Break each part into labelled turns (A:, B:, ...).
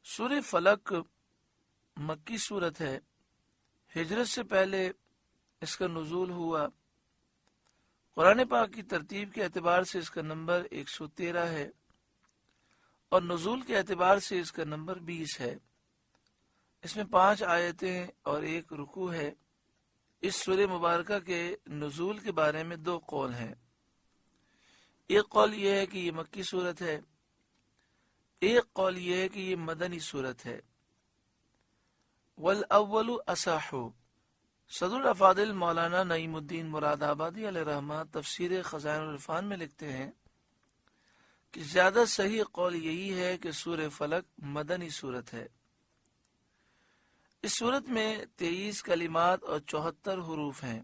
A: سورہ فلق مکی صورت ہے۔ ہجرت سے پہلے اس کا نزول ہوا۔ قرآن پاک کی ترتیب کے اعتبار سے اس کا نمبر 113 ہے اور نزول کے اعتبار سے اس کا نمبر 20 ہے۔ اس میں 5 آیتیں اور 1 رکوع ہے۔ اس سورہ مبارکہ کے نزول کے بارے میں 2 قول ہیں۔ ایک قول یہ ہے کہ یہ مکی صورت ہے، ایک قول یہ ہے کہ یہ مدنی صورت ہے۔ والاول اصح، صدر الافاضل مولانا نعیم الدین مراد آبادی علیہ رحمہ تفسیر خزائن العرفان میں لکھتے ہیں کہ زیادہ صحیح قول یہی ہے کہ سورہ فلق مدنی صورت ہے۔ اس صورت میں 23 کلمات اور 74 حروف ہیں۔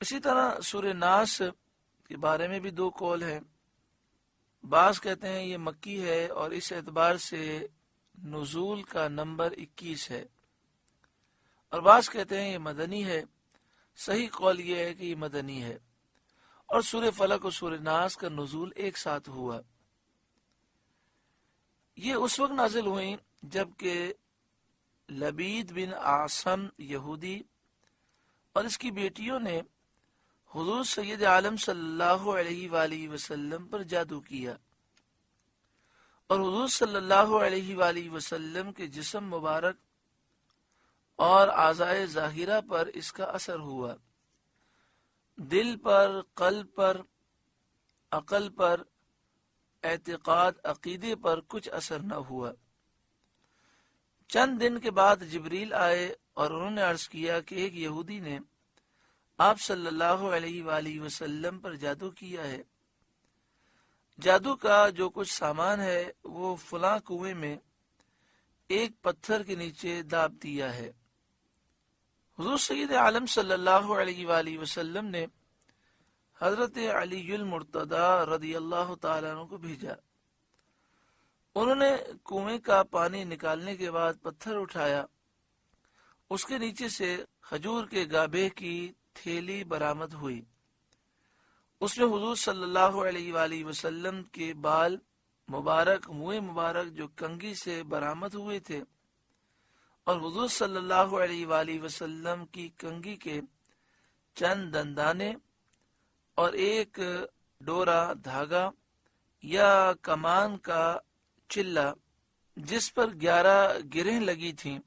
A: اسی طرح سورہ ناس کے بارے میں بھی 2 قول ہیں۔ بعض کہتے ہیں یہ مکی ہے اور اس اعتبار سے نزول کا نمبر 21 ہے، اور بعض کہتے ہیں یہ مدنی ہے۔ صحیح قول یہ ہے کہ یہ مدنی ہے، اور سورہ فلق اور سورہ ناس کا نزول ایک ساتھ ہوا۔ یہ اس وقت نازل ہوئیں جبکہ لبید بن عاصم یہودی اور اس کی بیٹیوں نے حضور سید عالم صلی اللہ علیہ وآلہ وسلم پر جادو کیا، اور حضور صلی اللہ علیہ وآلہ وسلم کے جسم مبارک اور اعضائے ظاہرہ پر اس کا اثر ہوا۔ دل پر، قلب پر، عقل پر، اعتقاد عقیدے پر کچھ اثر نہ ہوا۔ چند دن کے بعد جبریل آئے اور انہوں نے عرض کیا کہ ایک یہودی نے آپ صلی اللہ علیہ وآلہ وسلم پر جادو کیا ہے۔ جادو کا جو کچھ سامان ہے وہ فلاں کنویں میں ایک پتھر کے نیچے داب دیا ہے۔ حضور سید عالم صلی اللہ علیہ وآلہ وسلم نے حضرت علی المرتضی رضی اللہ تعالیٰ عنہ کو بھیجا۔ انہوں نے کنویں کا پانی نکالنے کے بعد پتھر اٹھایا، اس کے نیچے سے کھجور کے گابے کی تھیلی برآمد ہوئی۔ اس میں حضور صلی اللہ علیہ وآلہ وسلم کے بال مبارک، منہ مبارک جو کنگھی سے برآمد ہوئے تھے، اور حضور صلی اللہ علیہ وآلہ وسلم کی کنگھی کے چند دندانے اور ایک ڈورا دھاگا یا کمان کا چلہ جس پر 11 گرہیں لگی تھیں،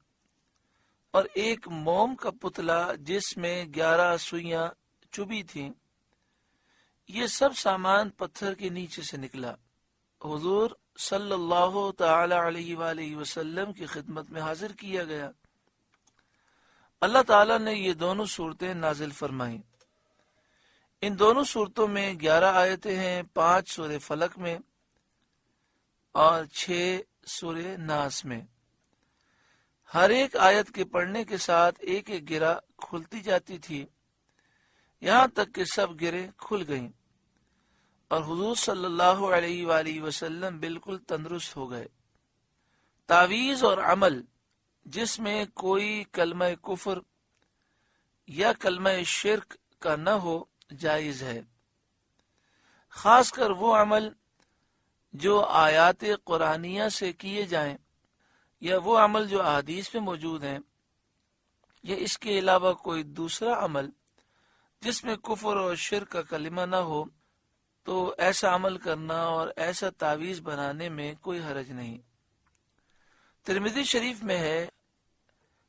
A: اور ایک موم کا پتلا جس میں 11 سوئیاں چبھی تھیں، یہ سب سامان پتھر کے نیچے سے نکلا۔ حضور صلی اللہ تعالی علیہ وآلہ وسلم کی خدمت میں حاضر کیا گیا۔ اللہ تعالیٰ نے یہ دونوں صورتیں نازل فرمائیں۔ ان دونوں صورتوں میں 11 آیتیں ہیں، 5 سورہ فلق میں اور 6 سورہ ناس میں۔ ہر ایک آیت کے پڑھنے کے ساتھ ایک ایک گرہ کھلتی جاتی تھی، یہاں تک کہ سب گرہیں کھل گئیں، اور حضور صلی اللہ علیہ وآلہ وسلم بالکل تندرست ہو گئے۔ تعویذ اور عمل جس میں کوئی کلمہ کفر یا کلمہ شرک کا نہ ہو جائز ہے، خاص کر وہ عمل جو آیات قرآنیہ سے کیے جائیں یا وہ عمل جو احادیث میں موجود ہیں، یا اس کے علاوہ کوئی دوسرا عمل جس میں کفر اور شرک کا کلمہ نہ ہو، تو ایسا عمل کرنا اور ایسا تعویذ بنانے میں کوئی حرج نہیں۔ ترمذی شریف میں ہے،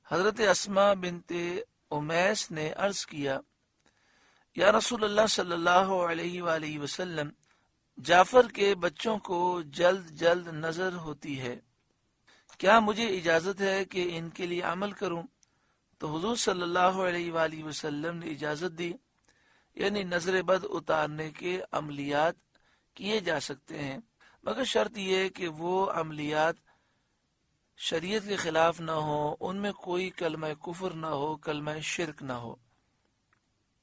A: حضرت اسماء بنت امیس نے عرض کیا، یا رسول اللہ صلی اللہ علیہ وآلہ وسلم، جعفر کے بچوں کو جلد جلد نظر ہوتی ہے، کیا مجھے اجازت ہے کہ ان کے لیے عمل کروں؟ تو حضور صلی اللہ علیہ وآلہ وسلم نے اجازت دی، یعنی نظر بد اتارنے کے عملیات کیے جا سکتے ہیں، مگر شرط یہ کہ وہ عملیات شریعت کے خلاف نہ ہو، ان میں کوئی کلمہ کفر نہ ہو، کلمہ شرک نہ ہو۔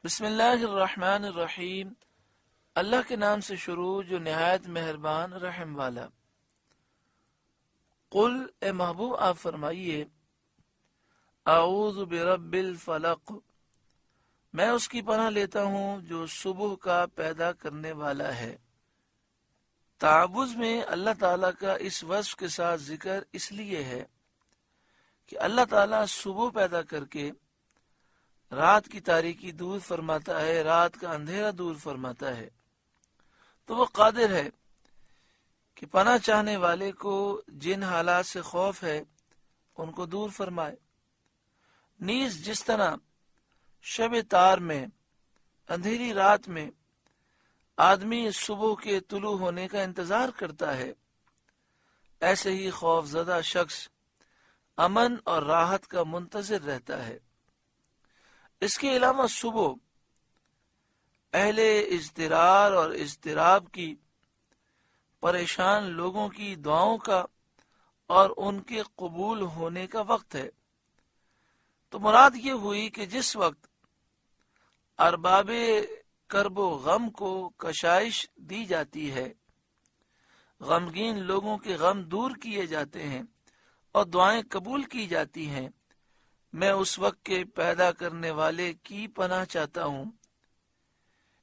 A: بسم اللہ الرحمن الرحیم، اللہ کے نام سے شروع جو نہایت مہربان رحم والا۔ قل، اے محبوب آپ فرمائیے، اعوذ برب الفلق، میں اس کی پناہ لیتا ہوں جو صبح کا پیدا کرنے والا ہے۔ تعوذ میں اللہ تعالیٰ کا اس وصف کے ساتھ ذکر اس لیے ہے کہ اللہ تعالیٰ صبح پیدا کر کے رات کی تاریکی دور فرماتا ہے، رات کا اندھیرا دور فرماتا ہے، تو وہ قادر ہے کہ پناہ چاہنے والے کو جن حالات سے خوف ہے ان کو دور فرمائے۔ نیز جس طرح شب تار میں، اندھیری رات میں آدمی صبح کے طلوع ہونے کا انتظار کرتا ہے، ایسے ہی خوف زدہ شخص امن اور راحت کا منتظر رہتا ہے۔ اس کے علاوہ صبح اہل اضطرار اور اضطراب کی، پریشان لوگوں کی دعاؤں کا اور ان کے قبول ہونے کا وقت ہے۔ تو مراد یہ ہوئی کہ جس وقت ارباب کرب و غم کو کشائش دی جاتی ہے، غمگین لوگوں کے غم دور کیے جاتے ہیں اور دعائیں قبول کی جاتی ہیں، میں اس وقت کے پیدا کرنے والے کی پناہ چاہتا ہوں۔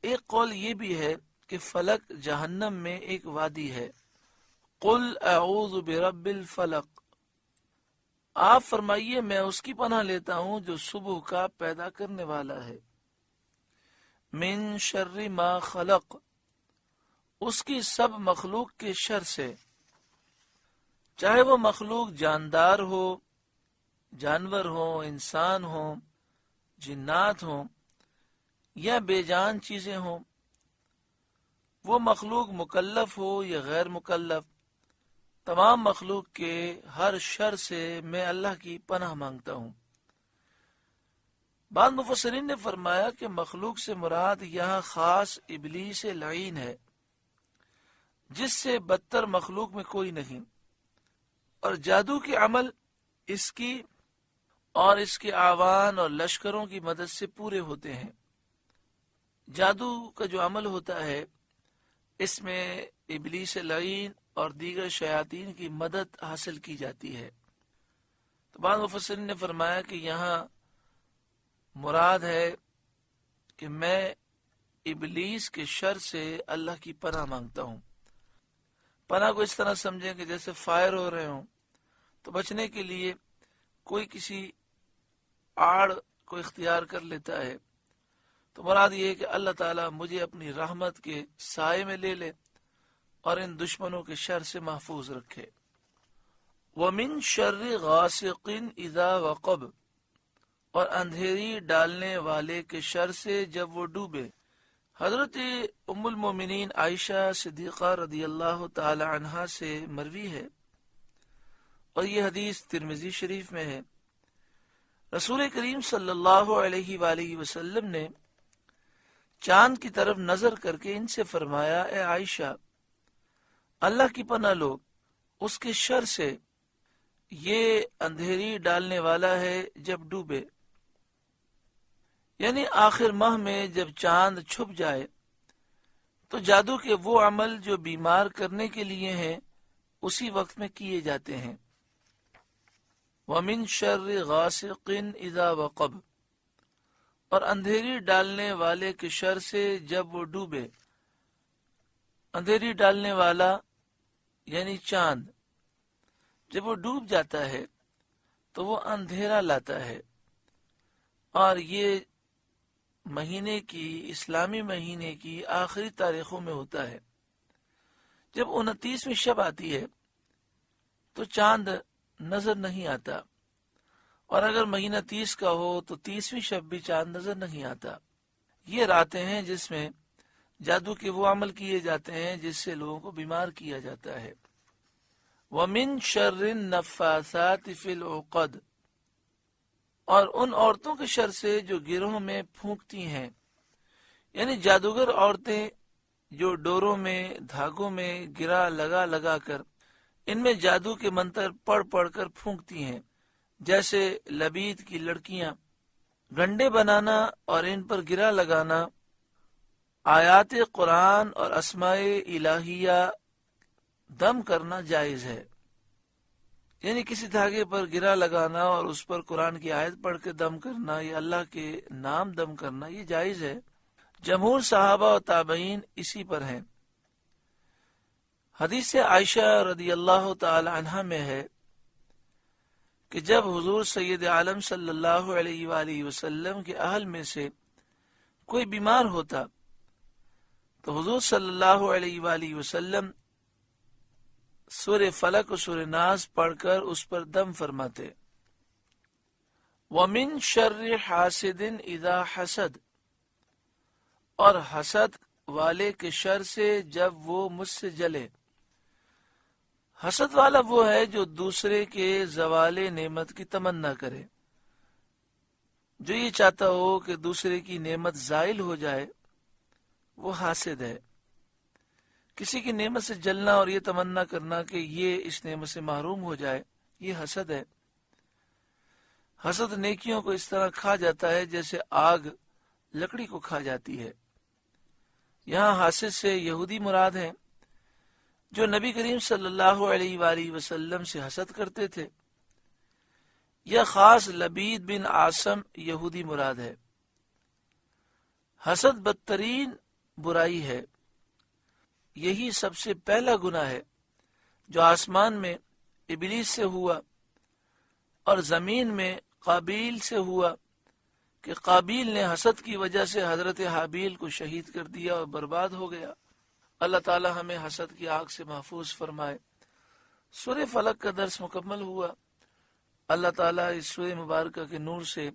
A: ایک قول یہ بھی ہے کہ فلک جہنم میں ایک وادی ہے، قل اعوذ برب الفلق، آپ فرمائیے میں اس کی پناہ لیتا ہوں جو صبح کا پیدا کرنے والا ہے، من شر ما خلق، اس کی سب مخلوق کے شر سے، چاہے وہ مخلوق جاندار ہو، جانور ہو، انسان ہو، جنات ہوں یا بے جان چیزیں ہوں، وہ مخلوق مکلف ہو یا غیر مکلف، تمام مخلوق کے ہر شر سے میں اللہ کی پناہ مانگتا ہوں۔ بعض مفسرین نے فرمایا کہ مخلوق سے مراد یہاں خاص ابلیس لعین ہے، جس سے بدتر مخلوق میں کوئی نہیں، اور جادو کے عمل اس کی اور اس کے آوان اور لشکروں کی مدد سے پورے ہوتے ہیں۔ جادو کا جو عمل ہوتا ہے اس میں ابلیس لعین اور دیگر شیاطین کی مدد حاصل کی جاتی ہے۔ تو بعض مفسرین نے فرمایا کہ یہاں مراد ہے کہ میں ابلیس کے شر سے اللہ کی پناہ مانگتا ہوں۔ پناہ کو اس طرح سمجھیں کہ جیسے فائر ہو رہے ہوں تو بچنے کے لیے کوئی کسی آڑ کو اختیار کر لیتا ہے، تو مراد یہ ہے کہ اللہ تعالیٰ مجھے اپنی رحمت کے سائے میں لے لے اور ان دشمنوں کے شر سے محفوظ رکھے۔ وَمِن شَرِّ غَاسِقٍ إِذَا وَقَبَ، اور اندھیری ڈالنے والے کے شر سے جب وہ ڈوبے۔ حضرت ام المومنین عائشہ صدیقہ رضی اللہ تعالی عنہا سے مروی ہے، اور یہ حدیث ترمذی شریف میں ہے، رسول کریم صلی اللہ علیہ وآلہ وسلم نے چاند کی طرف نظر کر کے ان سے فرمایا، اے عائشہ، اللہ کی پناہ لو اس کے شر سے، یہ اندھیری ڈالنے والا ہے جب ڈوبے، یعنی آخر ماہ میں جب چاند چھپ جائے تو جادو کے وہ عمل جو بیمار کرنے کے لیے ہیں اسی وقت میں کیے جاتے ہیں۔ وَمِن شَرِّ غَاسِقٍ إِذَا وَقَبَ، اور اندھیری ڈالنے والے کے شر سے جب وہ ڈوبے۔ اندھیری ڈالنے والا یعنی چاند جب وہ ڈوب جاتا ہے تو وہ اندھیرا لاتا ہے، اور یہ مہینے کی، اسلامی مہینے کی آخری تاریخوں میں ہوتا ہے۔ جب 29ویں شب آتی ہے تو چاند نظر نہیں آتا، اور اگر مہینہ 30 کا ہو تو 30ویں شب بھی چاند نظر نہیں آتا۔ یہ راتیں ہیں جس میں جادو کے وہ عمل کیے جاتے ہیں جس سے لوگوں کو بیمار کیا جاتا ہے۔ وَمِن شَرِّ النَّفَّاثَاتِ فِي الْعُقَدِ، اور ان عورتوں کے شر سے جو گروہ میں پھونکتی ہیں، یعنی جادوگر عورتیں جو ڈوروں میں، دھاگوں میں گرا لگا لگا کر ان میں جادو کے منتر پڑھ پڑھ کر پھونکتی ہیں، جیسے لبید کی لڑکیاں۔ گنڈے بنانا اور ان پر گرا لگانا، آیات قرآن اور اسماء الہیہ دم کرنا جائز ہے، یعنی کسی دھاگے پر گرا لگانا اور اس پر قرآن کی آیت پڑھ کے دم کرنا یا اللہ کے نام دم کرنا یہ جائز ہے۔ جمہور صحابہ و تابعین اسی پر ہیں۔ حدیث عائشہ رضی اللہ تعالی عنہ میں ہے کہ جب حضور سید عالم صلی اللہ علیہ وآلہ وسلم کے اہل میں سے کوئی بیمار ہوتا تو حضور صلی اللہ علیہ وآلہ وسلم سورہ فلق و سورہ ناس پڑھ کر اس پر دم فرماتے. وَمِن شَرِّ حَاسِدٍ اِذَا حَسَد، اور حسد والے کے شر سے جب وہ مجھ سے جلے. حسد والا وہ ہے جو دوسرے کے زوال نعمت کی تمنا کرے، جو یہ چاہتا ہو کہ دوسرے کی نعمت زائل ہو جائے، وہ حاسد ہے. کسی کی نعمت سے جلنا اور یہ تمنا کرنا کہ یہ اس نعمت سے محروم ہو جائے، یہ حسد ہے. حسد نیکیوں کو اس طرح کھا جاتا ہے جیسے آگ لکڑی کو کھا جاتی ہے. یہاں حاسد سے یہودی مراد ہیں جو نبی کریم صلی اللہ علیہ وآلہ وسلم سے حسد کرتے تھے. یا خاص لبید بن عاصم یہودی مراد ہے. حسد بدترین برائی ہے. یہی سب سے پہلا گناہ ہے جو آسمان میں ابلیس سے ہوا اور زمین میں قابیل سے ہوا کہ قابیل نے حسد کی وجہ سے حضرت حابیل کو شہید کر دیا اور برباد ہو گیا. اللہ تعالی ہمیں حسد کی آگ سے محفوظ فرمائے. سورہ فلق کا درس مکمل ہوا. اللہ تعالیٰ اس سورہ مبارکہ کے نور سے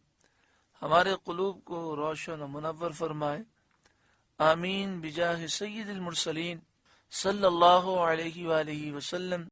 A: ہمارے قلوب کو روشن و منور فرمائے. آمین بجاہ سید المرسلین صلی اللہ علیہ وآلہ وسلم.